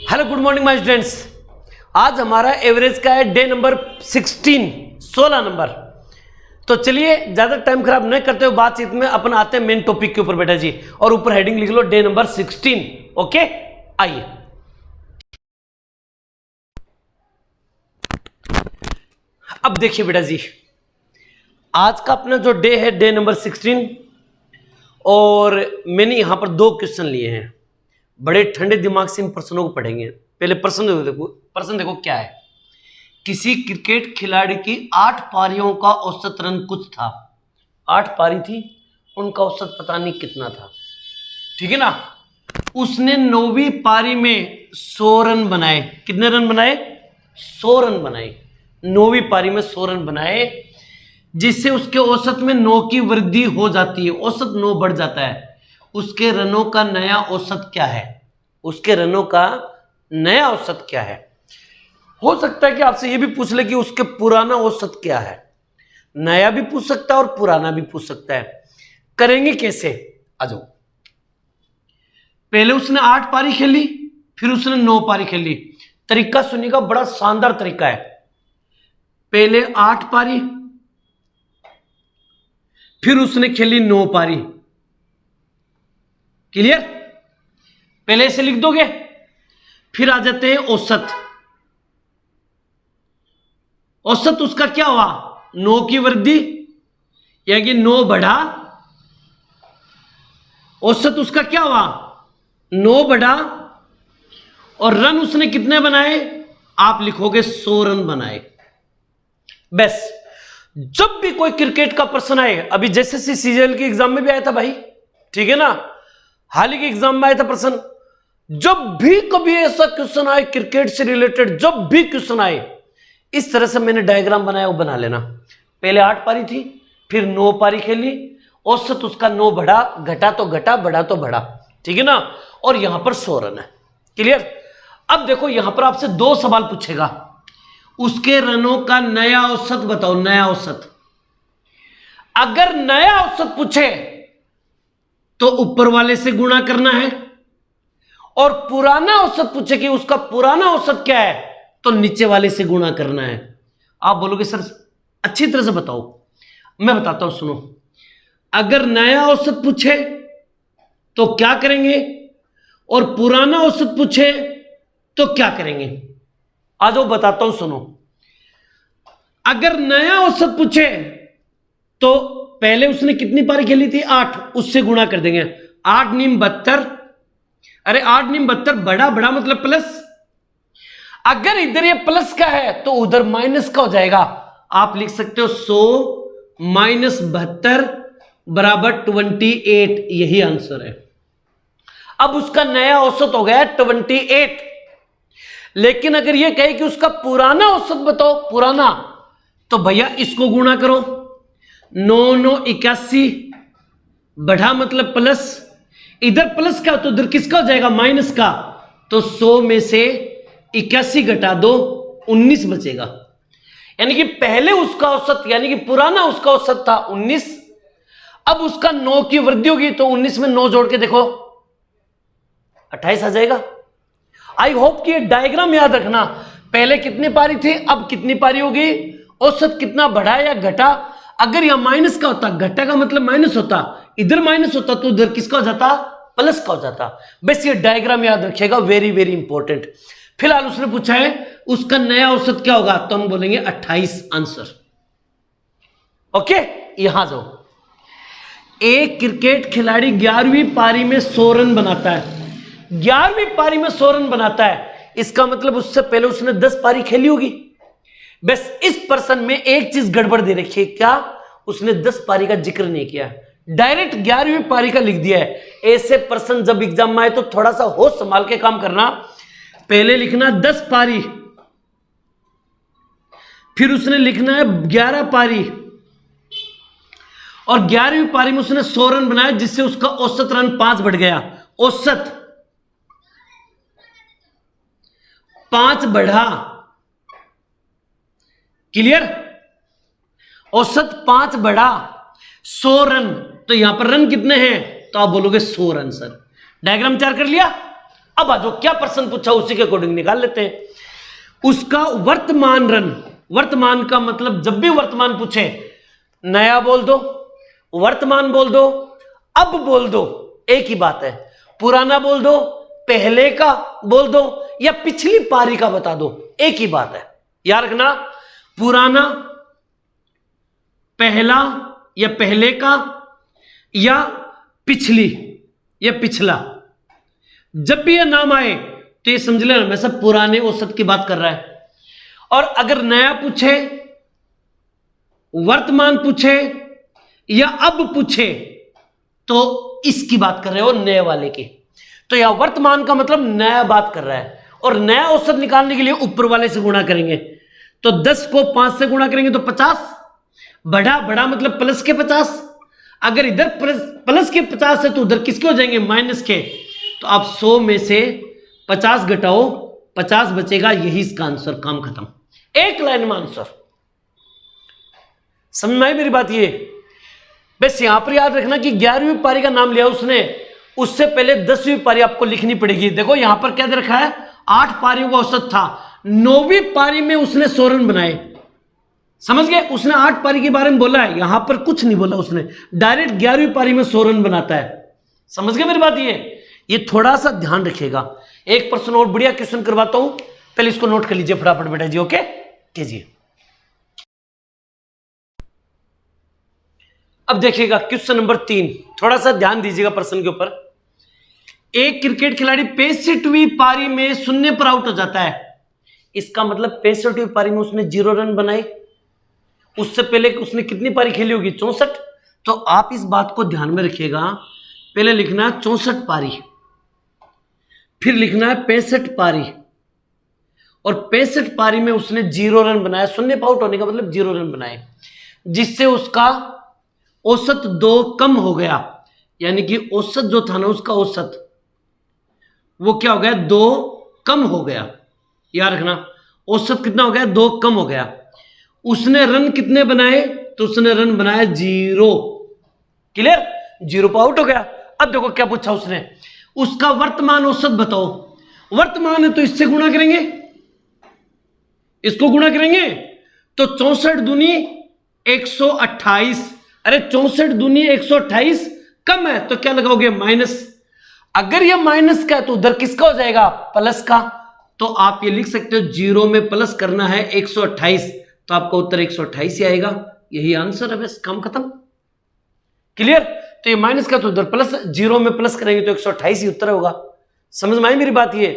Hello good morning my students. आज हमारा average का है डे नंबर 16 नंबर। तो चलिए ज़्यादा टाइम खराब नहीं करते हुए बातचीत में अपन आते हैं मेन टॉपिक के ऊपर बेटा जी, और ऊपर हेडिंग लिख लो डे नंबर 16। ओके, आइए। अब देखिए बेटा जी, आज का अपना जो डे है डे नंबर 16, और मैंने यहां पर दो क्वेश्चन लिए हैं। बड़े ठंडे दिमाग से इन प्रश्नों को पढ़ेंगे। पहले प्रश्न देखो क्या है। किसी क्रिकेट खिलाड़ी की 8 पारियों का औसत रन कुछ था। 8 पारी थी, उनका औसत पता नहीं कितना था, ठीक है ना। उसने 9वीं पारी में 100 रन बनाए। कितने रन बनाए? 100 रन बनाए। 9वीं पारी में 100 रन बनाए, जिससे उसके औसत में 9 की वृद्धि हो जाती है। औसत 9 बढ़ जाता है। उसके रनों का नया औसत क्या है? उसके रनों का नया औसत क्या है? हो सकता है कि आपसे यह भी पूछ ले कि उसके पुराना औसत क्या है। नया भी पूछ सकता है और पुराना भी पूछ सकता है। करेंगे कैसे? आ जाओ। पहले उसने 8 पारी खेली, फिर उसने 9 पारी खेली। तरीका सुनिएगा, बड़ा शानदार तरीका है। पहले 8 पारी, फिर उसने खेली 9 पारी। क्लियर? पहले ऐसे लिख दोगे, फिर आ जाते हैं औसत। औसत उसका क्या हुआ? 9 की वृद्धि, यानी कि 9 बढ़ा। औसत उसका क्या हुआ? 9 बढ़ा। और रन उसने कितने बनाए? आप लिखोगे 100 रन बनाए। बस जब भी कोई क्रिकेट का प्रश्न आए, अभी जैसे सीजीएल के एग्जाम में भी आया था भाई, ठीक है ना, हाल ही के एग्जाम में आया था प्रश्न। जब भी कभी ऐसा क्वेश्चन आए क्रिकेट से रिलेटेड, जब भी क्वेश्चन आए, इस तरह से मैंने डायग्राम बनाया, वो बना लेना। पहले 8 पारी थी, फिर 9 पारी खेली। औसत उसका 9 बढ़ा, घटा तो घटा, बढ़ा तो बढ़ा, ठीक है ना। और यहां पर 100 रन है। क्लियर? अब देखो, यहां पर आपसे 2 सवाल पूछेगा। उसके रनों का नया औसत बताओ। नया औसत, अगर नया औसत पूछे तो ऊपर वाले से गुणा करना है, और पुराना औसत पूछे कि उसका पुराना औसत क्या है, तो नीचे वाले से गुणा करना है। आप बोलोगे सर अच्छी तरह से बताओ। मैं बताता हूं, सुनो। अगर नया औसत पूछे तो क्या करेंगे, और पुराना औसत पूछे तो क्या करेंगे? आ जाओ बताता हूं, सुनो। अगर नया औसत पूछे तो पहले उसने कितनी पारी खेली थी? 8, उससे गुणा कर देंगे। 8 नीम 72। अरे 8 नीम 72, बड़ा बड़ा मतलब प्लस। अगर इधर ये प्लस का है तो उधर माइनस का हो जाएगा। आप लिख सकते हो 100 माइनस 72 बराबर 28। यही आंसर है। अब उसका नया औसत हो गया 28। लेकिन अगर ये कहे कि उसका पुराना औसत बताओ, पुराना, तो भैया इसको गुणा करो। 9 9 81, बढ़ा मतलब प्लस। इधर प्लस का तो उधर किसका हो जाएगा? माइनस का। तो 100 में से 81 घटा दो, 19 बचेगा। यानी कि पहले उसका औसत, यानी कि पुराना उसका औसत था 19। अब उसका 9 की वृद्धि होगी तो 19 में 9 जोड़ के देखो, 28 आ जाएगा। आई होप कि ये डायग्राम याद रखना। पहले कितनी पारी थी, अब कितनी पारी होगी, औसत कितना बढ़ा या घटा। अगर यहां माइनस का होता, घटा का मतलब माइनस होता, इधर माइनस होता तो उधर किसका हो जाता? प्लस का हो जाता। बस ये डायग्राम याद रखिएगा, वेरी वेरी इंपॉर्टेंट। फिलहाल उसने पूछा है उसका नया औसत क्या होगा, तो हम बोलेंगे 28 आंसर। ओके, यहां जाओ। एक क्रिकेट खिलाड़ी 11वीं पारी में 100 रन बनाता है। 11वीं पारी में 100 रन बनाता है, इसका मतलब उससे पहले उसने 10 पारी खेली होगी। बस इस प्रश्न में एक चीज गड़बड़ दे रखी है। क्या? उसने 10 पारी का जिक्र नहीं किया, डायरेक्ट 11वीं पारी का लिख दिया है। ऐसे प्रश्न जब एग्जाम में आए तो थोड़ा सा होश संभाल के काम करना। पहले लिखना 10 पारी, फिर उसने लिखना है 11 पारी, और 11वीं पारी में उसने 100 रन बनाया, जिससे उसका औसत रन 5 बढ़ गया। औसत 5 बढ़ा। क्लियर? औसत 5 बढ़ा, 100 रन। तो यहां पर रन कितने हैं? तो आप बोलोगे 100 रन। सर डायग्राम तैयार कर लिया? अब आज क्या प्रश्न पूछा उसी के अकॉर्डिंग निकाल लेते हैं। उसका वर्तमान रन, वर्तमान का मतलब जब भी वर्तमान पूछे नया बोल दो, वर्तमान बोल दो, अब बोल दो, एक ही बात है। पुराना बोल दो, पहले का बोल दो, या पिछली पारी का बता दो, एक ही बात है। याद रखना, पुराना, पहला या पहले का, या पिछली या पिछला, जब भी यह नाम आए तो ये समझ लेना मैं सब पुराने औसत की बात कर रहा है। और अगर नया पूछे, वर्तमान पूछे या अब पूछे तो इसकी बात कर रहे हो, नए वाले की। तो यह वर्तमान का मतलब नया बात कर रहा है, और नया औसत निकालने के लिए ऊपर वाले से गुणा करेंगे। तो 10 को 5 से गुणा करेंगे तो 50, बढ़ा, बढ़ा मतलब प्लस के 50। अगर इधर प्लस के 50 है तो उधर किसके हो जाएंगे, माइनस के। तो आप 100 में से 50 घटाओ, 50 बचेगा, यही इसका आंसर, काम खत्म। एक लाइन में आंसर। समझ में आई मेरी बात? ये बस यहां पर याद रखना कि 11वीं पारी का नाम लिया उसने, उससे पहले 10वीं पारी आपको लिखनी पड़ेगी। देखो यहां पर क्या दे रखा है, 8 पारियों का औसत था, 9वीं पारी में उसने 100 रन बनाए। समझ गए? उसने 8 पारी के बारे में बोला है, यहां पर कुछ नहीं बोला उसने, डायरेक्ट 11वीं पारी में 100 रन बनाता है। समझ गए मेरी बात? ये थोड़ा सा ध्यान रखिएगा। एक प्रश्न और बढ़िया क्वेश्चन करवाता हूं, पहले इसको नोट कर लीजिए फटाफट बेटा जी। ओके कीजिए। अब देखिएगा क्वेश्चन नंबर 3, थोड़ा सा ध्यान दीजिएगा प्रश्न के ऊपर। एक क्रिकेट खिलाड़ी 65वीं पारी में 0 पर आउट हो जाता है। इसका मतलब 65वीं पारी में उसने 0 रन बनाए। उससे पहले उसने कितनी पारी खेली होगी, 64। तो आप इस बात को ध्यान में रखिएगा, पहले लिखना है 64 पारी, फिर लिखना है 65 पारी, और 65 पारी में उसने 0 रन बनाया। 0 पर आउट होने का मतलब 0 रन बनाए, जिससे उसका औसत 2 कम हो गया। यानी कि औसत जो था ना, उसका औसत वो क्या हो गया, 2 कम हो गया। याद रखना, औसत कितना हो गया, 2 कम हो गया। उसने रन कितने बनाए, तो उसने रन बनाए 0। क्लियर? 0 पर आउट हो गया। अब देखो क्या पूछा उसने, उसका वर्तमान औसत बताओ। वर्तमान है तो इससे गुणा करेंगे, इसको गुणा करेंगे तो 64 दूनी 128। अरे 64 दूनी 128 कम है तो क्या लगाओगे, माइनस। अगर यह माइनस का है तो उधर किसका हो जाएगा, प्लस का। तो आप ये लिख सकते हो 0 में प्लस करना है 128, तो आपका उत्तर 128 ही आएगा। यही आंसर है, बस काम खत्म। क्लियर? तो ये माइनस का तो उधर प्लस, 0 में प्लस करेंगे तो 128 ही उत्तर होगा। समझ में आई मेरी बात? ये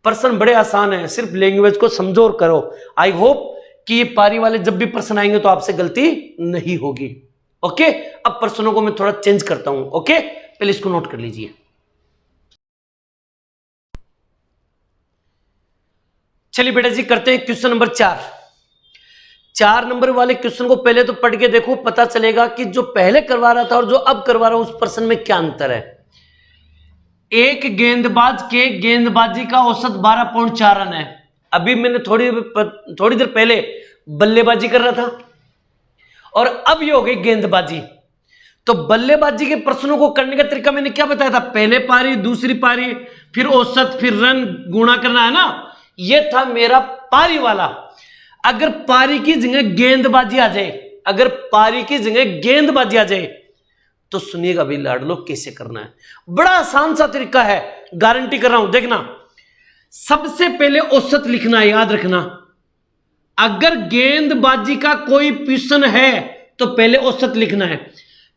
प्रश्न बड़े आसान है, सिर्फ लैंग्वेज को समझो और करो। आई होप कि ये पारी वाले जब भी प्रश्न आएंगे तो आपसे गलती नहीं होगी। ओके, अब प्रश्नों को मैं थोड़ा चेंज करता हूं। ओके, पहले इसको नोट कर लीजिए। चलिए बेटा जी करते हैं क्वेश्चन नंबर 4। 4 नंबर वाले क्वेश्चन को पहले तो पढ़ के देखो, पता चलेगा कि जो पहले करवा रहा था और जो अब करवा रहा हूं उस प्रश्न में क्या अंतर है। एक गेंदबाज के गेंदबाजी का औसत 12.4 रन है। अभी मैंने थोड़ी देर पहले बल्लेबाजी कर रहा था और अब ये हो गई गेंदबाजी। तो बल्लेबाजी के प्रश्नों को करने का तरीका मैंने क्या बताया था, पहले पारी, दूसरी पारी, फिर औसत, फिर रन गुणा करना है ना। ये था मेरा पारी वाला। अगर पारी की जगह गेंदबाजी आ जाए, अगर पारी की जगह गेंदबाजी आ जाए तो सुनिएगा भाई लाडलो कैसे करना है। बड़ा आसान सा तरीका है, गारंटी कर रहा हूं। देखना, सबसे पहले औसत लिखना है, याद रखना। अगर गेंदबाजी का कोई पोजीशन है तो पहले औसत लिखना है।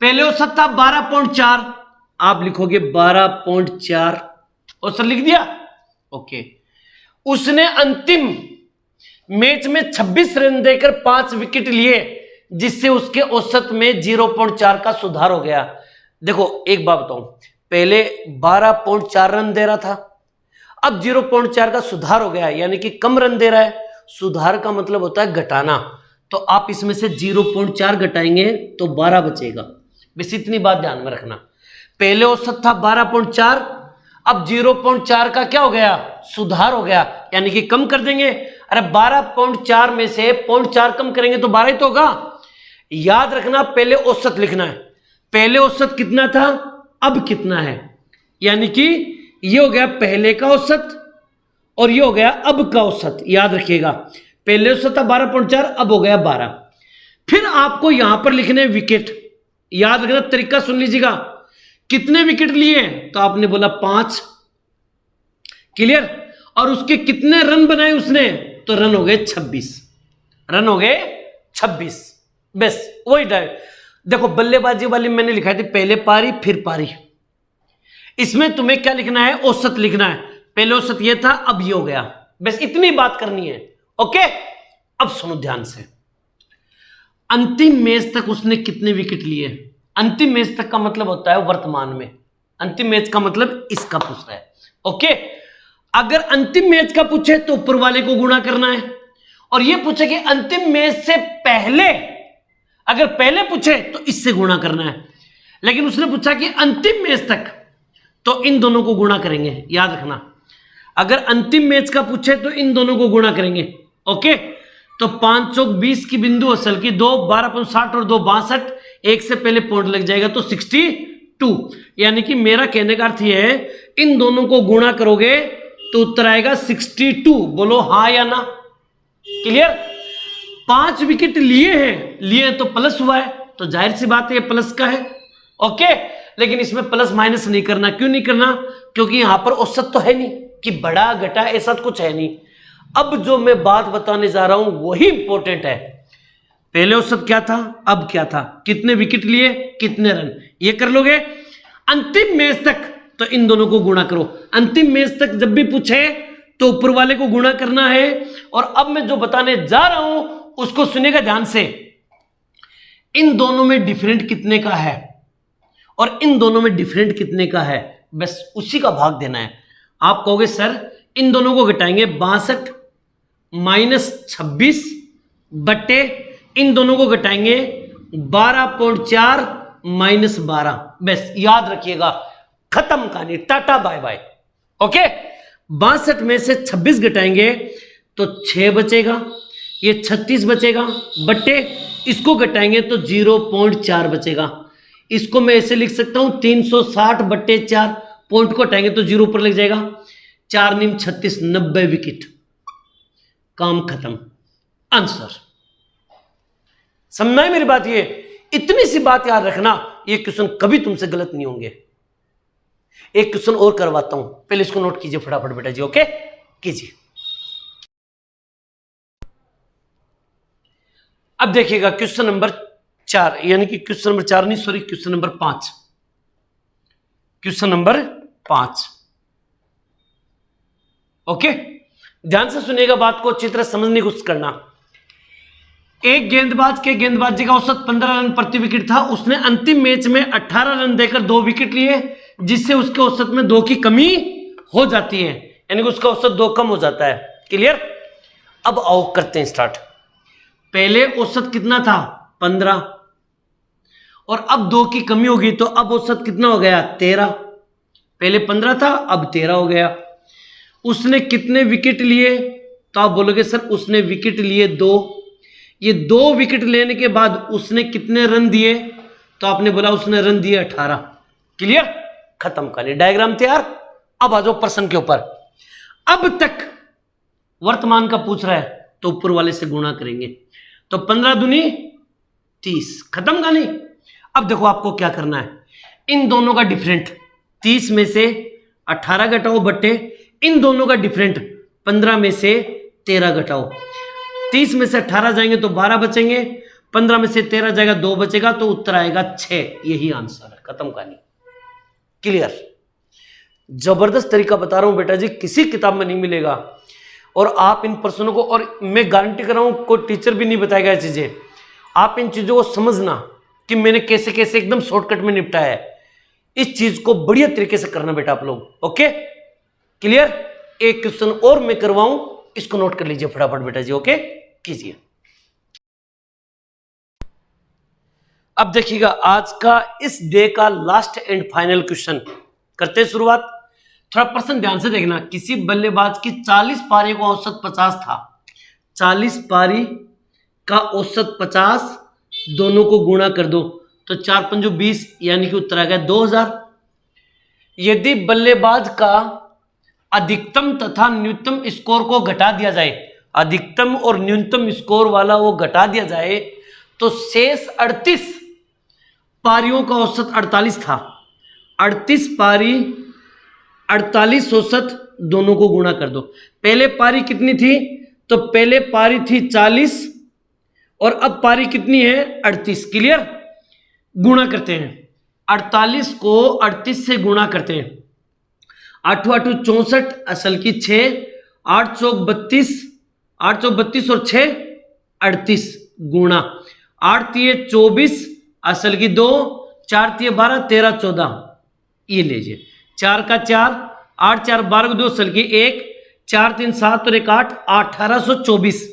पहले औसत था 12.4, आप लिखोगे 12.4, औसत लिख दिया। ओके, उसने अंतिम मैच में 26 रन देकर 5 विकेट लिए, जिससे उसके औसत में 0.4 का सुधार हो गया। देखो एक बात बताऊं, पहले 12.4 रन दे रहा था, अब 0.4 का सुधार हो गया, यानी कि कम रन दे रहा है। सुधार का मतलब होता है घटाना, तो आप इसमें से 0.4 घटाएंगे तो 12 बचेगा। बस इतनी बात ध्यान में रखना। पहले औसत था 12.4, अब 0.4 का क्या हो गया, सुधार हो गया, यानी कि कम कर देंगे। अरे 12.4 में से 0.4 कम करेंगे तो 12 ही तो होगा। याद रखना, पहले औसत लिखना है। पहले औसत कितना था, अब कितना है, यानी कि ये हो गया पहले का औसत और ये हो गया अब का औसत। याद रखिएगा, पहले औसत था 12.4, अब हो गया 12। फिर आपको यहां पर लिखने विकेट। याद रखना, तरीका सुन लीजिएगा। कितने विकेट लिए? तो आपने बोला 5। क्लियर? और उसके कितने रन बनाए उसने? तो रन हो गए 26। रन हो गए 26। बस वही देखो, बल्लेबाजी वाली मैंने लिखा थी पहले पारी फिर पारी। इसमें तुम्हें क्या लिखना है? औसत लिखना है। पहले औसत ये था, अब ये हो गया। बस इतनी बात करनी है। ओके, अब सुनो ध्यान से। अंतिम मैच तक उसने कितने विकेट लिए? अंतिम मैच तक का मतलब होता है वर्तमान में। अंतिम मैच का मतलब इसका पूछ रहा है। ओके, अगर अंतिम मैच का पूछे तो ऊपर वाले को गुणा करना है, और ये पूछे कि अंतिम मैच से पहले, अगर पहले पूछे तो इससे गुणा करना है। लेकिन उसने पूछा कि अंतिम मैच तक, तो इन दोनों को गुणा करेंगे। याद रखना, अगर अंतिम मैच का पूछे तो इन दोनों को गुणा करेंगे। ओके, तो 5 चौक 20 की बिंदु असल की 2, 12.60 और 2 62, एक से पहले पॉइंट लग जाएगा तो 62। यानी कि मेरा कहने का अर्थ यह है, इन दोनों को गुणा करोगे तो उत्तर आएगा 62। बोलो हाँ या ना। क्लियर? 5 विकेट लिए हैं तो प्लस हुआ है, तो जाहिर सी बात है ये प्लस का है। ओके, लेकिन इसमें प्लस माइनस नहीं करना। क्यों नहीं करना? क्योंकि यहां पर औसत तो है नहीं कि बड़ा घटा, ऐसा कुछ है नहीं। अब जो मैं बात बताने जा रहा हूं वही इंपॉर्टेंट है। पहले औसत क्या था, अब क्या था, कितने विकेट लिए, कितने रन, ये कर लोगे। अंतिम मैच तक तो इन दोनों को गुणा करो। अंतिम मैच तक जब भी पूछे तो ऊपर वाले को गुणा करना है। और अब मैं जो बताने जा रहा हूं उसको सुनेगा ध्यान से। इन दोनों में डिफरेंट कितने का है और इन दोनों में डिफरेंट कितने का है, बस उसी का भाग देना है। आप कहोगे सर इन दोनों को घटाएंगे 62 माइनस 26 बट्टे इन दोनों को घटाएंगे 12.4 माइनस 12। बस याद रखिएगा, खत्म कहानी, टाटा बाय बाय। ओके, 62 में से 26 घटाएंगे तो 6 बचेगा, ये 36 बचेगा, बट्टे इसको घटाएंगे तो 0.4 बचेगा। इसको मैं ऐसे लिख सकता हूं 360 बट्टे 4, पॉइंट को हटाएंगे तो 0 पर लग जाएगा। 4 नीम 36, 90 विकेट। काम खत्म, आंसर। समझना है मेरी बात? ये इतनी सी बात याद रखना, ये क्वेश्चन कभी तुमसे गलत नहीं होंगे। एक क्वेश्चन और करवाता हूं, पहले इसको नोट कीजिए फटाफट बेटा जी। ओके, कीजिए। अब देखिएगा क्वेश्चन नंबर 4, यानी कि क्वेश्चन नंबर 4 नहीं, sorry, question number 5। Question number 5। Okay, ध्यान से सुनिएगा, बात को अच्छी तरह समझने की कोशिश करना। एक गेंदबाज के गेंदबाजी का औसत 15 रन प्रति विकेट था। उसने अंतिम मैच में 18 रन देकर 2 विकेट लिए, जिससे उसके औसत में 2 की कमी हो जाती है, यानी कि उसका औसत 2 कम हो जाता है। क्लियर? अब आओ करते हैं स्टार्ट। पहले औसत कितना था? 15, और अब 2 की कमी होगी तो अब औसत कितना हो गया? 13। पहले 15 था, अब 13 हो गया। उसने कितने विकेट लिए? तो आप बोलोगे सर उसने विकेट लिए 2। ये 2 विकेट लेने के बाद उसने कितने रन दिए? तो आपने बोला उसने रन दिए 18। क्लियर? खत्म करिए, डायग्राम तैयार। अब आ जाओ प्रश्न के ऊपर। अब तक वर्तमान का पूछ रहा है तो ऊपर वाले से गुणा करेंगे, तो 15 दूनी 30। खत्म कहानी। अब देखो आपको क्या करना है, इन दोनों का डिफरेंट 30 में से 18 घटाओ बट्टे इन दोनों का डिफरेंट 15 में से 13 घटाओ। 30 में से 18 जाएंगे तो 12 बचेंगे, 15 में से 13 जाएगा 2 बचेगा, तो उत्तर आएगा 6। यही आंसर है, खत्म कहानी। क्लियर? जबरदस्त तरीका बता रहा हूं बेटा जी, किसी किताब में नहीं मिलेगा। और आप इन प्रश्नों को, और मैं गारंटी कर रहा हूं कोई टीचर भी नहीं बताएगा ये चीजें। आप इन चीजों को समझना कि मैंने कैसे कैसे एकदम शॉर्टकट में निपटाया है। इस चीज को बढ़िया तरीके से करना बेटा आप लोग। Okay, clear? एक क्वेश्चन और मैं करवाऊं, इसको नोट कर लीजिए फटाफट बेटा जी। ओके, कीजिए। अब देखिएगा आज का इस डे का लास्ट एंड फाइनल क्वेश्चन करते हैं शुरुआत। थोड़ा प्रश्न ध्यान से देखना। किसी बल्लेबाज की 40 पारी का औसत 50 था। 40 पारी का औसत 50, दोनों को गुणा कर दो तो 4 पंजो 20, यानी कि उत्तर आ गया 2000। यदि बल्लेबाज का अधिकतम तथा न्यूनतम स्कोर को घटा दिया जाए, अधिकतम और न्यूनतम स्कोर वाला वो घटा दिया जाए, तो शेष 38 पारियों का औसत 48 था। 38 पारी 48 औसत दोनों को गुणा कर दो। पहले पारी कितनी थी? तो पहले पारी थी 40 और अब पारी कितनी है? 38। क्लियर? गुणा करते हैं, 48 को 38 से गुणा करते हैं। 8 8 64 असल की 6, 8 चौक 32, 8 चौक 32 और 6 38 गुणा 8 तिये 24 असल की 2, 4 तिये 12, 13 14। ये लीजिए 4 का 4, 8 4 12 को 2 असल की 1, 4 3 7 और 1 8, 1824।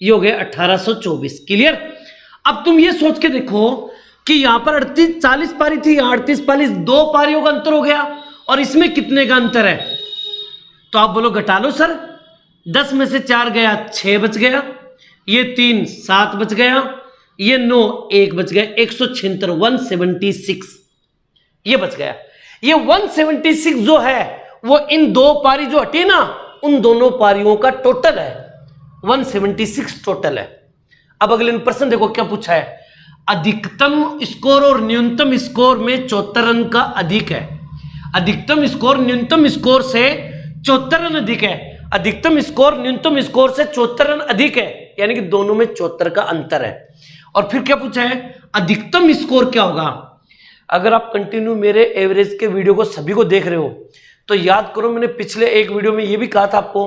ये हो गया 1824। क्लियर? अब तुम ये सोच के देखो कि यहां पर 38 40 पारी थी, 38 पारी, 2 पारियों का अंतर हो गया और इसमें कितने का अंतर है? तो आप बोलो घटा लो सर। 10 में से 4 गया 6 बच गया, ये 3 7 बच गया, ये 9 1 बच गया, 176 176 ये बच गया। ये 176 जो है वो इन 2 पारी जो हटी ना, उन दोनों पारियों का टोटल है। 176 टोटल है। अब अगले प्रश्न देखो क्या पूछा है। अधिकतम स्कोर और न्यूनतम स्कोर में 74 रन का अधिक है। अधिकतम स्कोर न्यूनतम स्कोर से 74 रन अधिक है। अधिकतम स्कोर न्यूनतम स्कोर से 74 रन अधिक है, यानी कि दोनों में 74 का अंतर है। और फिर क्या पूछा है? अधिकतम स्कोर क्या होगा? अगर आप कंटिन्यू मेरे एवरेज के वीडियो को सभी को देख रहे हो तो याद करो, मैंने पिछले एक वीडियो में यह भी कहा था आपको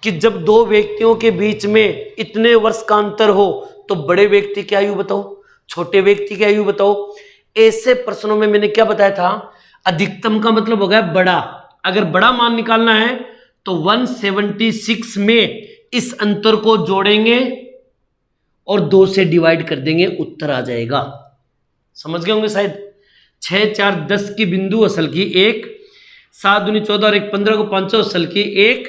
कि जब 2 व्यक्तियों के बीच में इतने वर्ष का अंतर हो तो बड़े व्यक्ति की आयु बताओ, छोटे व्यक्ति की आयु बताओ। ऐसे प्रश्नों में मैंने क्या बताया था? अधिकतम का मतलब हो गया बड़ा। अगर बड़ा मान निकालना है तो 176 में इस अंतर को जोड़ेंगे और 2 से डिवाइड कर देंगे, उत्तर आ जाएगा। समझ गए होंगे शायद। 6 4 10 की बिंदु असल की 1, 7 दूनी 14 और 1 15 को 5 असल की 1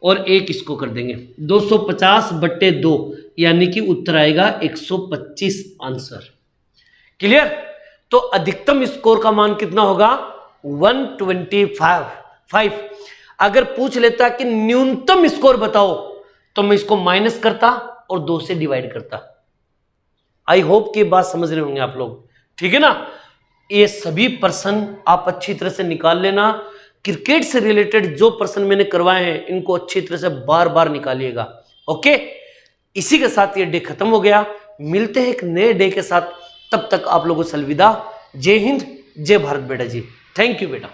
और 1 इसको कर देंगे 250/2, यानी कि उत्तर आएगा 125 आंसर। क्लियर? तो अधिकतम स्कोर का मान कितना होगा? 125। अगर पूछ लेता कि न्यूनतम स्कोर बताओ तो मैं इसको माइनस करता और 2 से डिवाइड करता। आई होप कि बात समझ रहे होंगे आप लोग। ठीक है ना? ये सभी प्रश्न आप अच्छी तरह से निकाल लेना। क्रिकेट से रिलेटेड जो प्रश्न मैंने करवाए हैं इनको अच्छी तरह से बार बार निकालिएगा। ओके, इसी के साथ ये डे खत्म हो गया। मिलते हैं एक नए डे के साथ, तब तक आप लोगों से अलविदा। जय हिंद, जय भारत बेटा जी। थैंक यू बेटा।